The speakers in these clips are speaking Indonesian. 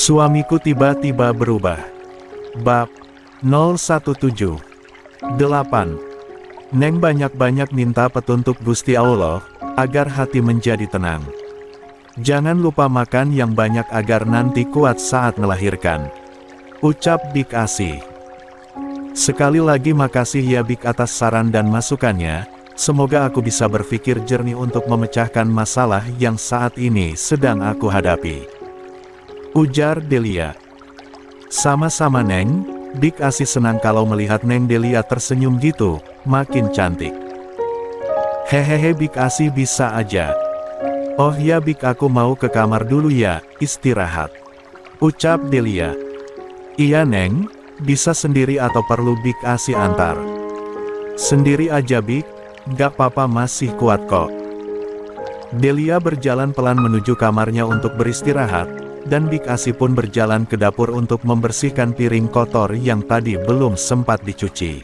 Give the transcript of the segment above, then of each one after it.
Suamiku tiba-tiba berubah. Bab 017. 8. Neng banyak-banyak minta petunjuk Gusti Allah, agar hati menjadi tenang. Jangan lupa makan yang banyak agar nanti kuat saat melahirkan. Ucap Bik Asih. Sekali lagi makasih ya Bik atas saran dan masukannya, semoga aku bisa berpikir jernih untuk memecahkan masalah yang saat ini sedang aku hadapi. Ujar Delia. Sama-sama Neng. Bik Asih senang kalau melihat Neng Delia tersenyum gitu, makin cantik. Hehehe Bik Asih bisa aja. Oh ya Bik aku mau ke kamar dulu ya, istirahat. Ucap Delia. Iya Neng, bisa sendiri atau perlu Bik Asih antar? Sendiri aja Bik, gak apa-apa masih kuat kok. Delia berjalan pelan menuju kamarnya untuk beristirahat. Dan Bik Asih pun berjalan ke dapur untuk membersihkan piring kotor yang tadi belum sempat dicuci.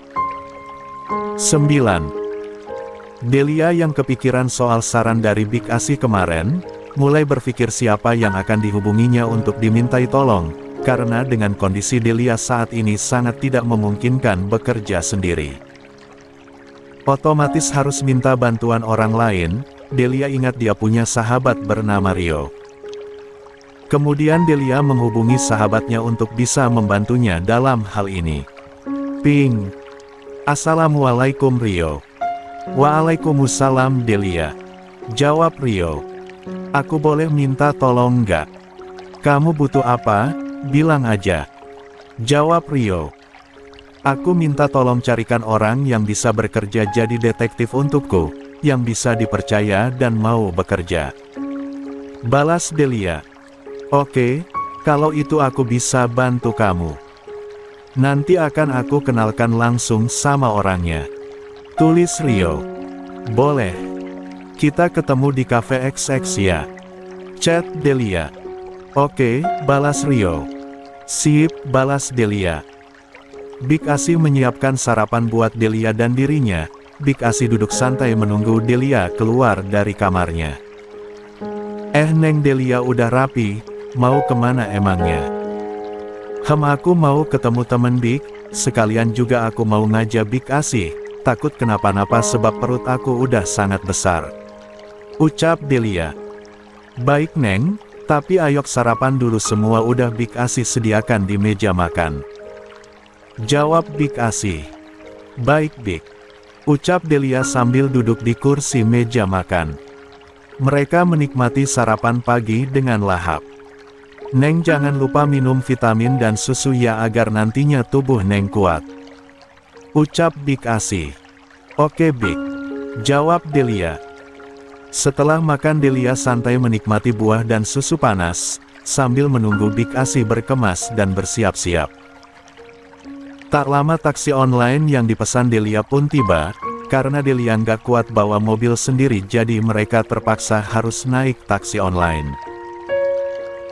9. Delia yang kepikiran soal saran dari Bik Asih kemarin, mulai berpikir siapa yang akan dihubunginya untuk dimintai tolong, karena dengan kondisi Delia saat ini sangat tidak memungkinkan bekerja sendiri. Otomatis harus minta bantuan orang lain. Delia ingat dia punya sahabat bernama Rio. Kemudian Delia menghubungi sahabatnya untuk bisa membantunya dalam hal ini. Ping. Assalamualaikum Rio. Waalaikumsalam Delia. Jawab Rio. Aku boleh minta tolong nggak? Kamu butuh apa? Bilang aja. Jawab Rio. Aku minta tolong carikan orang yang bisa bekerja jadi detektif untukku, yang bisa dipercaya dan mau bekerja. Balas Delia. Oke, kalau itu aku bisa bantu kamu. Nanti akan aku kenalkan langsung sama orangnya. Tulis Rio. Boleh. Kita ketemu di cafe XX ya. Chat Delia. Oke, balas Rio. Sip, balas Delia. Bik Asih menyiapkan sarapan buat Delia dan dirinya. Bik Asih duduk santai menunggu Delia keluar dari kamarnya. Neng Delia udah rapi. Mau kemana emangnya? Aku mau ketemu temen Bik, sekalian juga aku mau ngajak Bik Asih, takut kenapa-napa sebab perut aku udah sangat besar. Ucap Delia. Baik Neng, tapi ayok sarapan dulu semua udah Bik Asih sediakan di meja makan. Jawab Bik Asih. Baik Bik. Ucap Delia sambil duduk di kursi meja makan. Mereka menikmati sarapan pagi dengan lahap. Neng jangan lupa minum vitamin dan susu ya agar nantinya tubuh Neng kuat. Ucap Bik Asih. Oke Bik. Jawab Delia. Setelah makan Delia santai menikmati buah dan susu panas, sambil menunggu Bik Asih berkemas dan bersiap-siap. Tak lama taksi online yang dipesan Delia pun tiba, karena Delia nggak kuat bawa mobil sendiri jadi mereka terpaksa harus naik taksi online.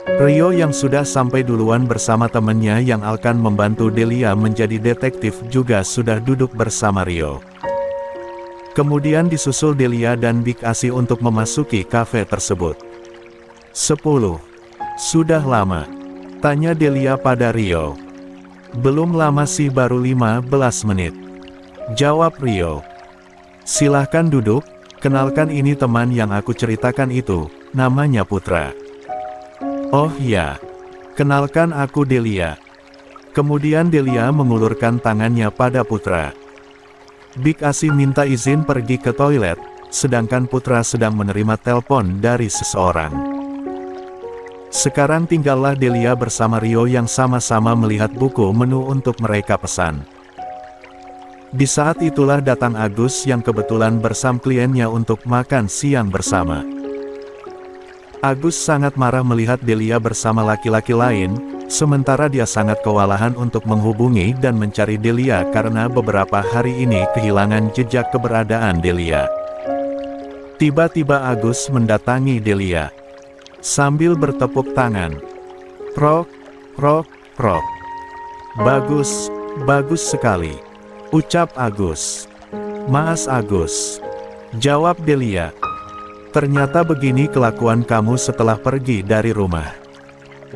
Rio yang sudah sampai duluan bersama temannya yang akan membantu Delia menjadi detektif juga sudah duduk bersama Rio. Kemudian disusul Delia dan Bik Asih untuk memasuki kafe tersebut. 10. Sudah lama? Tanya Delia pada Rio. Belum lama sih baru 15 menit. Jawab Rio. Silahkan duduk, kenalkan ini teman yang aku ceritakan itu, namanya Putra. Oh ya, kenalkan aku Delia. Kemudian Delia mengulurkan tangannya pada Putra. Bik Asih minta izin pergi ke toilet, sedangkan Putra sedang menerima telepon dari seseorang. Sekarang tinggallah Delia bersama Rio yang sama-sama melihat buku menu untuk mereka pesan. Di saat itulah datang Agus yang kebetulan bersama kliennya untuk makan siang bersama. Agus sangat marah melihat Delia bersama laki-laki lain, sementara dia sangat kewalahan untuk menghubungi dan mencari Delia karena beberapa hari ini kehilangan jejak keberadaan Delia. Tiba-tiba Agus mendatangi Delia. Sambil bertepuk tangan. Prok, prok, prok. Bagus, bagus sekali. Ucap Agus. Maas Agus. Jawab Delia. Ternyata begini kelakuan kamu setelah pergi dari rumah.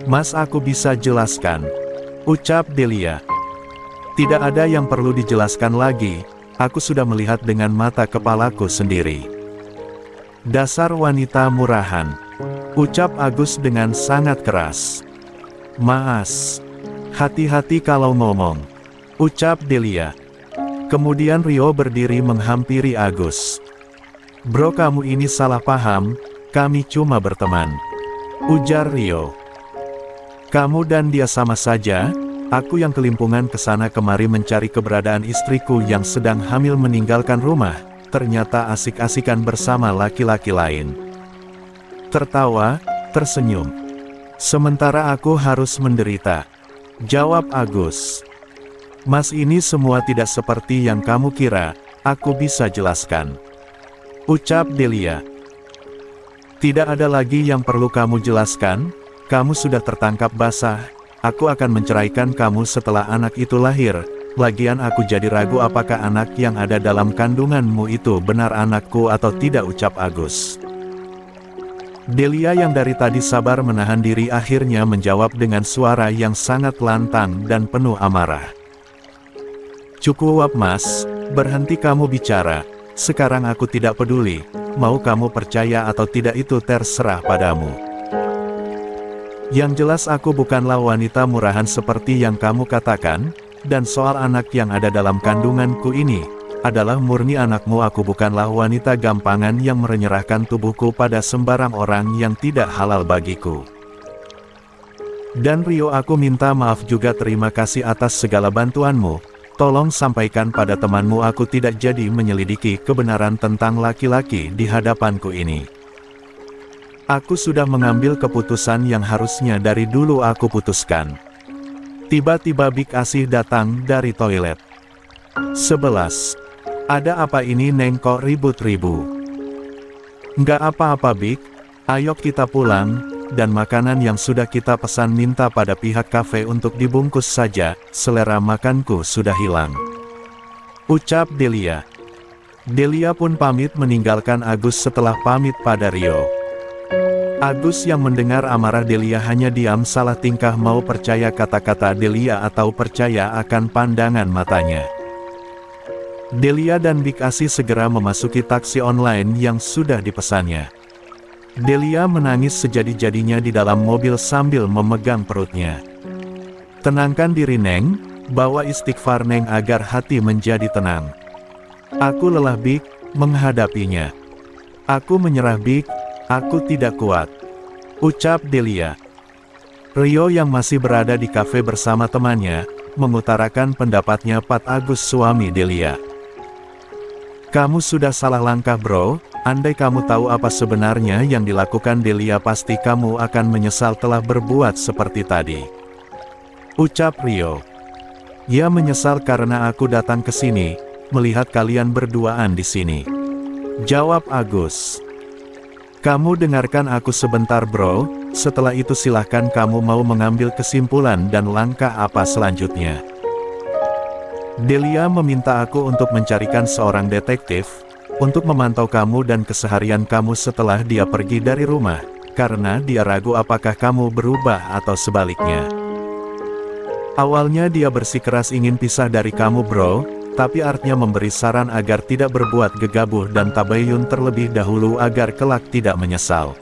Mas, aku bisa jelaskan, ucap Delia. Tidak ada yang perlu dijelaskan lagi, aku sudah melihat dengan mata kepalaku sendiri. Dasar wanita murahan, ucap Agus dengan sangat keras. Mas, hati-hati kalau ngomong, ucap Delia. Kemudian Rio berdiri menghampiri Agus. Bro, kamu ini salah paham, kami cuma berteman, ujar Rio. Kamu dan dia sama saja, aku yang kelimpungan kesana kemari mencari keberadaan istriku yang sedang hamil meninggalkan rumah, ternyata asik-asikan bersama laki-laki lain. Tertawa, tersenyum. Sementara aku harus menderita, jawab Agus. Mas, ini semua tidak seperti yang kamu kira, aku bisa jelaskan, ucap Delia. Tidak ada lagi yang perlu kamu jelaskan, kamu sudah tertangkap basah, aku akan menceraikan kamu setelah anak itu lahir, lagian aku jadi ragu apakah anak yang ada dalam kandunganmu itu benar anakku atau tidak, ucap Agus. Delia yang dari tadi sabar menahan diri akhirnya menjawab dengan suara yang sangat lantang dan penuh amarah. Cukup Mas, berhenti kamu bicara, sekarang aku tidak peduli, mau kamu percaya atau tidak itu terserah padamu. Yang jelas aku bukanlah wanita murahan seperti yang kamu katakan, dan soal anak yang ada dalam kandunganku ini, adalah murni anakmu. Aku bukanlah wanita gampangan yang menyerahkan tubuhku pada sembarang orang yang tidak halal bagiku. Dan Rio, aku minta maaf juga, terima kasih atas segala bantuanmu. Tolong sampaikan pada temanmu aku tidak jadi menyelidiki kebenaran tentang laki-laki di hadapanku ini. Aku sudah mengambil keputusan yang harusnya dari dulu aku putuskan. Tiba-tiba Bik Asih datang dari toilet. 11. Ada apa ini Neng, kok ribut-ribut? Nggak apa-apa Bik, ayo kita pulang. Dan makanan yang sudah kita pesan minta pada pihak kafe untuk dibungkus saja, selera makanku sudah hilang, ucap Delia. Delia pun pamit meninggalkan Agus setelah pamit pada Rio. Agus yang mendengar amarah Delia hanya diam, salah tingkah, mau percaya kata-kata Delia atau percaya akan pandangan matanya. Delia dan Bik Asih segera memasuki taksi online yang sudah dipesannya. Delia menangis sejadi-jadinya di dalam mobil sambil memegang perutnya. Tenangkan diri Neng, bawa istighfar Neng agar hati menjadi tenang. Aku lelah Bik, menghadapinya. Aku menyerah Bik, aku tidak kuat, ucap Delia. Rio yang masih berada di kafe bersama temannya, mengutarakan pendapatnya. Pat Agus, suami Delia. Kamu sudah salah langkah bro, andai kamu tahu apa sebenarnya yang dilakukan Delia pasti kamu akan menyesal telah berbuat seperti tadi, ucap Rio. Ya, menyesal karena aku datang ke sini, melihat kalian berduaan di sini, jawab Agus. Kamu dengarkan aku sebentar bro, setelah itu silahkan kamu mau mengambil kesimpulan dan langkah apa selanjutnya. Delia meminta aku untuk mencarikan seorang detektif, untuk memantau kamu dan keseharian kamu setelah dia pergi dari rumah, karena dia ragu apakah kamu berubah atau sebaliknya. Awalnya dia bersikeras ingin pisah dari kamu bro, tapi artinya memberi saran agar tidak berbuat gegabah dan tabayun terlebih dahulu agar kelak tidak menyesal.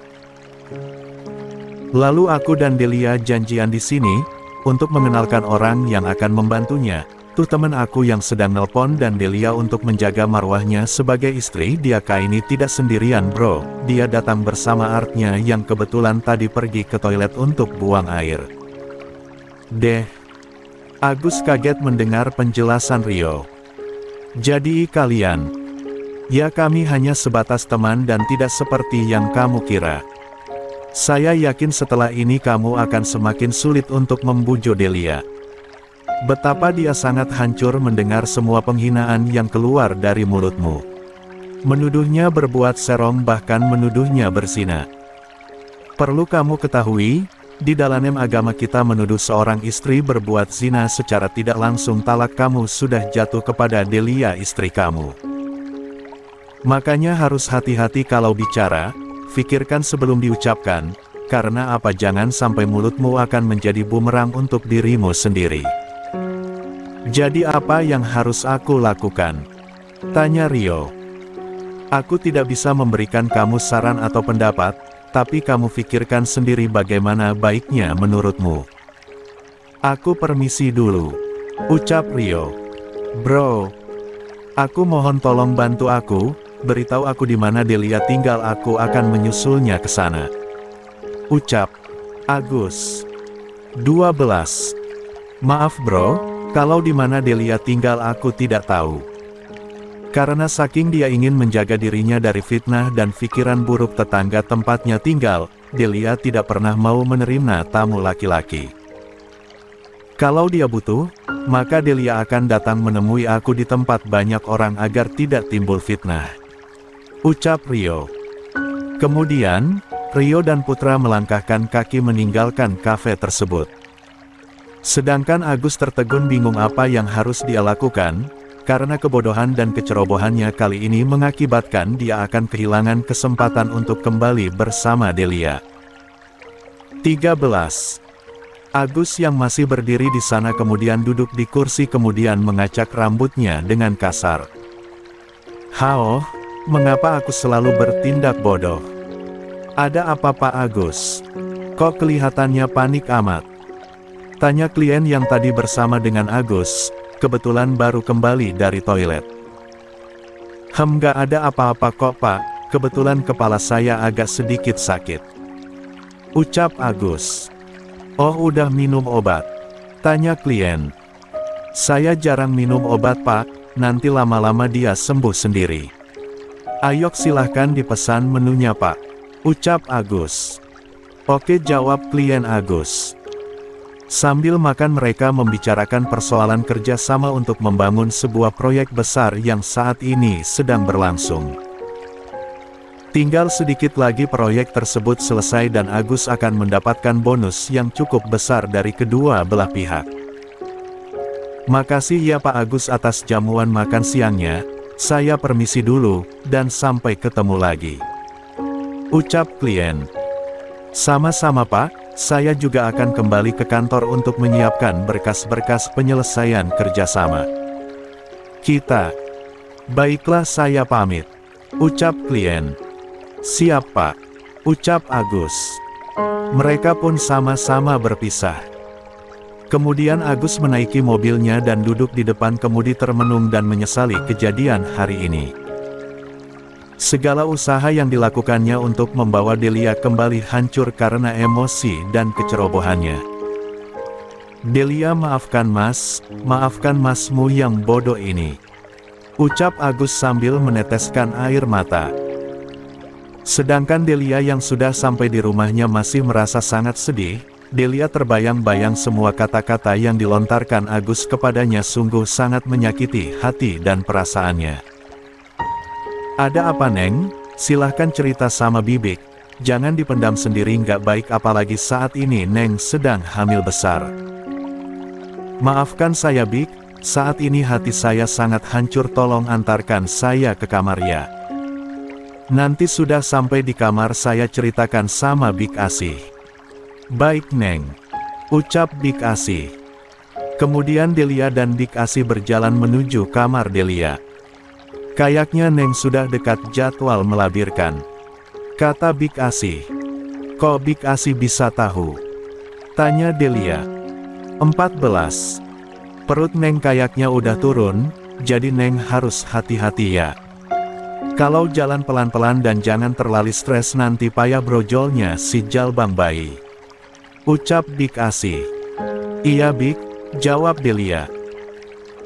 Lalu aku dan Delia janjian di sini, untuk mengenalkan orang yang akan membantunya. Tuh teman aku yang sedang nelpon, dan Delia untuk menjaga marwahnya sebagai istri dia ini tidak sendirian bro, dia datang bersama artnya yang kebetulan tadi pergi ke toilet untuk buang air. Deh. Agus kaget mendengar penjelasan Rio. Jadi kalian? Ya, kami hanya sebatas teman dan tidak seperti yang kamu kira. Saya yakin setelah ini kamu akan semakin sulit untuk membujuk Delia. Betapa dia sangat hancur mendengar semua penghinaan yang keluar dari mulutmu. Menuduhnya berbuat serong, bahkan menuduhnya berzina. Perlu kamu ketahui, di dalam agama kita menuduh seorang istri berbuat zina secara tidak langsung talak kamu sudah jatuh kepada Delia istri kamu. Makanya harus hati-hati kalau bicara, pikirkan sebelum diucapkan, karena apa jangan sampai mulutmu akan menjadi bumerang untuk dirimu sendiri. Jadi apa yang harus aku lakukan? Tanya Rio. Aku tidak bisa memberikan kamu saran atau pendapat, tapi kamu pikirkan sendiri bagaimana baiknya menurutmu. Aku permisi dulu, ucap Rio. Bro, aku mohon tolong bantu aku, beritahu aku di mana Delia tinggal, aku akan menyusulnya ke sana. Ucap Agus. 12. Maaf bro, kalau di mana Delia tinggal aku tidak tahu. Karena saking dia ingin menjaga dirinya dari fitnah dan pikiran buruk tetangga tempatnya tinggal, Delia tidak pernah mau menerima tamu laki-laki. Kalau dia butuh, maka Delia akan datang menemui aku di tempat banyak orang agar tidak timbul fitnah. Ucap Rio. Kemudian, Rio dan Putra melangkahkan kaki meninggalkan kafe tersebut. Sedangkan Agus tertegun bingung apa yang harus dia lakukan, karena kebodohan dan kecerobohannya kali ini mengakibatkan dia akan kehilangan kesempatan untuk kembali bersama Delia. 13. Agus yang masih berdiri di sana kemudian duduk di kursi kemudian mengacak rambutnya dengan kasar. Hao, mengapa aku selalu bertindak bodoh? Ada apa Pak Agus? Kok kelihatannya panik amat? Tanya klien yang tadi bersama dengan Agus, kebetulan baru kembali dari toilet. Gak ada apa-apa kok Pak, kebetulan kepala saya agak sedikit sakit. Ucap Agus. Oh udah minum obat? Tanya klien. Saya jarang minum obat Pak, nanti lama-lama dia sembuh sendiri. Ayo silahkan dipesan menunya Pak. Ucap Agus. Oke jawab klien Agus. Sambil makan mereka membicarakan persoalan kerjasama untuk membangun sebuah proyek besar yang saat ini sedang berlangsung. Tinggal sedikit lagi proyek tersebut selesai dan Agus akan mendapatkan bonus yang cukup besar dari kedua belah pihak. Makasih ya Pak Agus atas jamuan makan siangnya, saya permisi dulu, dan sampai ketemu lagi. Ucap klien. Sama-sama Pak, saya juga akan kembali ke kantor untuk menyiapkan berkas-berkas penyelesaian kerjasama kita. Baiklah saya pamit. Ucap klien. Siap Pak. Ucap Agus. Mereka pun sama-sama berpisah. Kemudian Agus menaiki mobilnya dan duduk di depan kemudi termenung dan menyesali kejadian hari ini. Segala usaha yang dilakukannya untuk membawa Delia kembali hancur karena emosi dan kecerobohannya. Delia maafkan masmu yang bodoh ini. Ucap Agus sambil meneteskan air mata. Sedangkan Delia yang sudah sampai di rumahnya masih merasa sangat sedih. Delia terbayang-bayang semua kata-kata yang dilontarkan Agus kepadanya sungguh sangat menyakiti hati dan perasaannya. Ada apa Neng? Silahkan cerita sama Bibik. Jangan dipendam sendiri, nggak baik apalagi saat ini Neng sedang hamil besar. Maafkan saya Bik, saat ini hati saya sangat hancur, tolong antarkan saya ke kamar ya. Nanti sudah sampai di kamar saya ceritakan sama Bik Asih. Baik Neng. Ucap Bik Asih. Kemudian Delia dan Bik Asih berjalan menuju kamar Delia. Kayaknya Neng sudah dekat jadwal melahirkan, kata Bik Asih. Kok Bik Asih bisa tahu? Tanya Delia. 14. Perut Neng kayaknya udah turun, jadi Neng harus hati-hati ya. Kalau jalan pelan-pelan dan jangan terlalu stres nanti payah brojolnya si jalbang bayi. Ucap Bik Asih. Iya Bik, jawab Delia.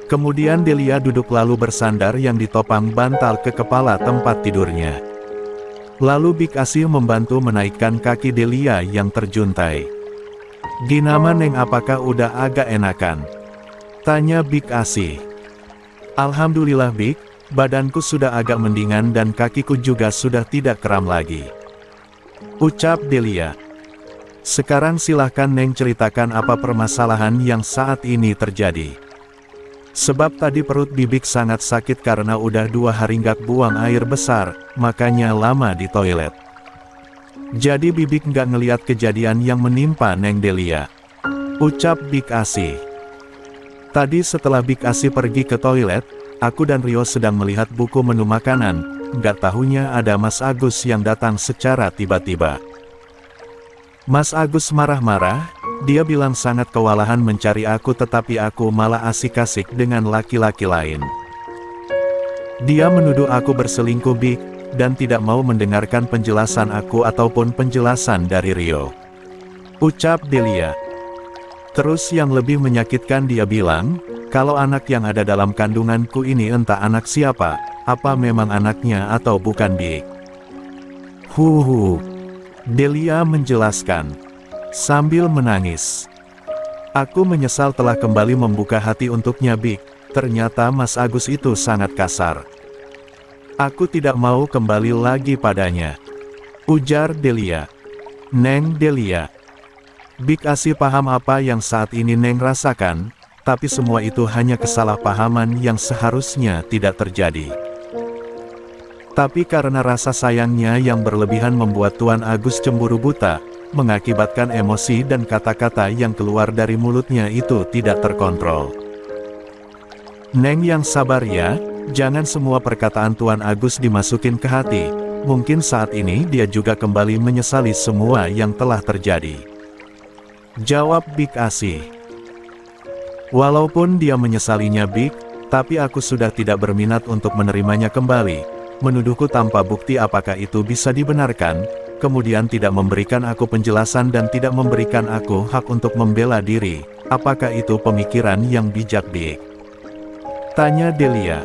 Kemudian Delia duduk lalu bersandar yang ditopang bantal ke kepala tempat tidurnya. Lalu Bik Asih membantu menaikkan kaki Delia yang terjuntai. Gimana Neng, apakah udah agak enakan? Tanya Bik Asih. Alhamdulillah Bik, badanku sudah agak mendingan dan kakiku juga sudah tidak kram lagi. Ucap Delia. Sekarang silahkan Neng ceritakan apa permasalahan yang saat ini terjadi. Sebab tadi perut Bibik sangat sakit karena udah 2 hari nggak buang air besar, makanya lama di toilet. Jadi Bibik nggak ngeliat kejadian yang menimpa Neng Delia, ucap Bik Asi. Tadi setelah Bik Asi pergi ke toilet, aku dan Rio sedang melihat buku menu makanan, nggak tahunya ada Mas Agus yang datang secara tiba-tiba. Mas Agus marah-marah, dia bilang sangat kewalahan mencari aku tetapi aku malah asik-asik dengan laki-laki lain. Dia menuduh aku berselingkuh Bik, dan tidak mau mendengarkan penjelasan aku ataupun penjelasan dari Rio, ucap Delia. Terus yang lebih menyakitkan dia bilang, kalau anak yang ada dalam kandunganku ini entah anak siapa, apa memang anaknya atau bukan Bik. Delia menjelaskan, sambil menangis. Aku menyesal telah kembali membuka hati untuknya Bik, ternyata Mas Agus itu sangat kasar. Aku tidak mau kembali lagi padanya, ujar Delia. Neng Delia, Bik Asi paham apa yang saat ini Neng rasakan, tapi semua itu hanya kesalahpahaman yang seharusnya tidak terjadi. Tapi karena rasa sayangnya yang berlebihan membuat Tuan Agus cemburu buta, mengakibatkan emosi dan kata-kata yang keluar dari mulutnya itu tidak terkontrol. Neng yang sabar ya, jangan semua perkataan Tuan Agus dimasukin ke hati, mungkin saat ini dia juga kembali menyesali semua yang telah terjadi, jawab Bik Asi. Walaupun dia menyesalinya Bik, tapi aku sudah tidak berminat untuk menerimanya kembali, menuduhku tanpa bukti apakah itu bisa dibenarkan, kemudian tidak memberikan aku penjelasan dan tidak memberikan aku hak untuk membela diri, apakah itu pemikiran yang bijak Bik? Tanya Delia.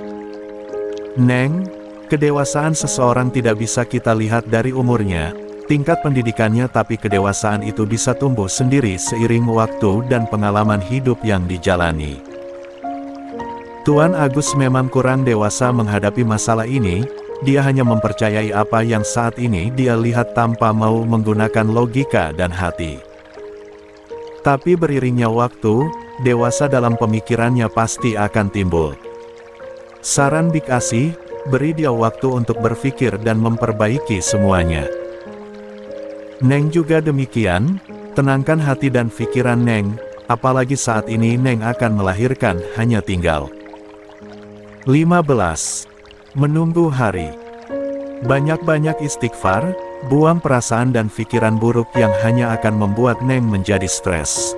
Neng, kedewasaan seseorang tidak bisa kita lihat dari umurnya, tingkat pendidikannya, tapi kedewasaan itu bisa tumbuh sendiri seiring waktu dan pengalaman hidup yang dijalani. Tuan Agus memang kurang dewasa menghadapi masalah ini, dia hanya mempercayai apa yang saat ini dia lihat tanpa mau menggunakan logika dan hati. Tapi beriringnya waktu, dewasa dalam pemikirannya pasti akan timbul. Saran Bik Asi, beri dia waktu untuk berpikir dan memperbaiki semuanya. Neng juga demikian, tenangkan hati dan pikiran Neng, apalagi saat ini Neng akan melahirkan, hanya tinggal 15. Menunggu hari. Banyak-banyak istighfar, buang perasaan dan pikiran buruk yang hanya akan membuat Neng menjadi stres.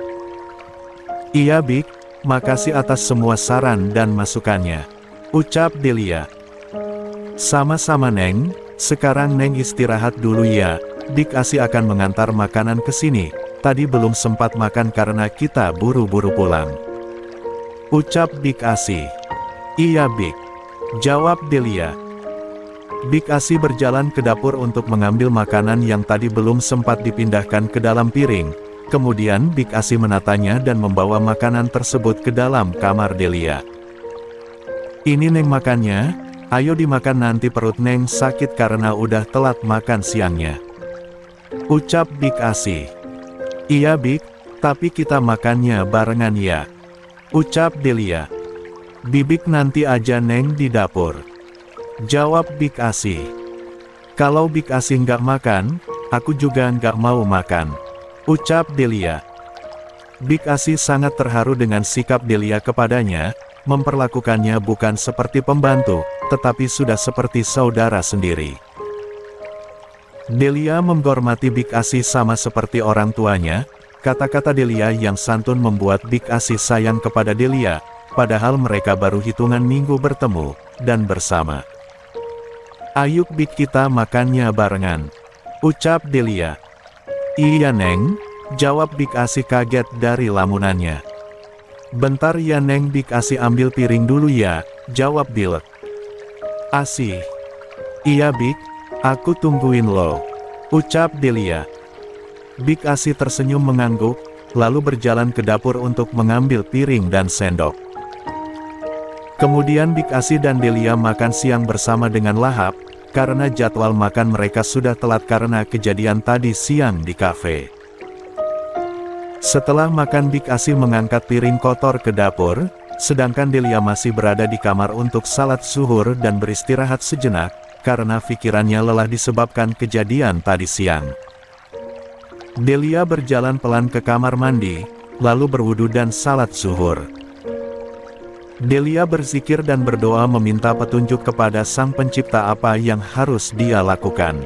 Iya Bik, makasih atas semua saran dan masukannya, ucap Delia. Sama-sama Neng, sekarang Neng istirahat dulu ya. Bik Asi akan mengantar makanan ke sini, tadi belum sempat makan karena kita buru-buru pulang, ucap Bik Asi. Iya Bik, jawab Delia. Bik Asi berjalan ke dapur untuk mengambil makanan yang tadi belum sempat dipindahkan ke dalam piring, kemudian Bik Asi menatanya dan membawa makanan tersebut ke dalam kamar Delia. Ini Neng makannya, ayo dimakan nanti perut Neng sakit karena udah telat makan siangnya, ucap Bik Asi. Iya Bik, tapi kita makannya barengan ya, ucap Delia. Bibik nanti aja Neng di dapur, jawab Bik Asi. Kalau Bik Asi nggak makan, aku juga nggak mau makan, ucap Delia. Bik Asi sangat terharu dengan sikap Delia kepadanya, memperlakukannya bukan seperti pembantu, tetapi sudah seperti saudara sendiri. Delia menghormati Bik Asi sama seperti orang tuanya. Kata-kata Delia yang santun membuat Bik Asi sayang kepada Delia, padahal mereka baru hitungan minggu bertemu dan bersama. Ayo Bik, kita makannya barengan, ucap Delia. Iya Neng, jawab Bik Asi kaget dari lamunannya. Bentar ya Neng, Bik Asi ambil piring dulu ya, jawab Bilek. Asi. Iya Bik, aku tungguin lo, ucap Delia. Bik Asi tersenyum mengangguk, lalu berjalan ke dapur untuk mengambil piring dan sendok. Kemudian Bik Asi dan Delia makan siang bersama dengan lahap, karena jadwal makan mereka sudah telat karena kejadian tadi siang di kafe. Setelah makan Bik Asi mengangkat piring kotor ke dapur, sedangkan Delia masih berada di kamar untuk salat zuhur dan beristirahat sejenak, karena pikirannya lelah disebabkan kejadian tadi siang. Delia berjalan pelan ke kamar mandi, lalu berwudu dan salat zuhur. Delia berzikir dan berdoa meminta petunjuk kepada Sang Pencipta apa yang harus dia lakukan.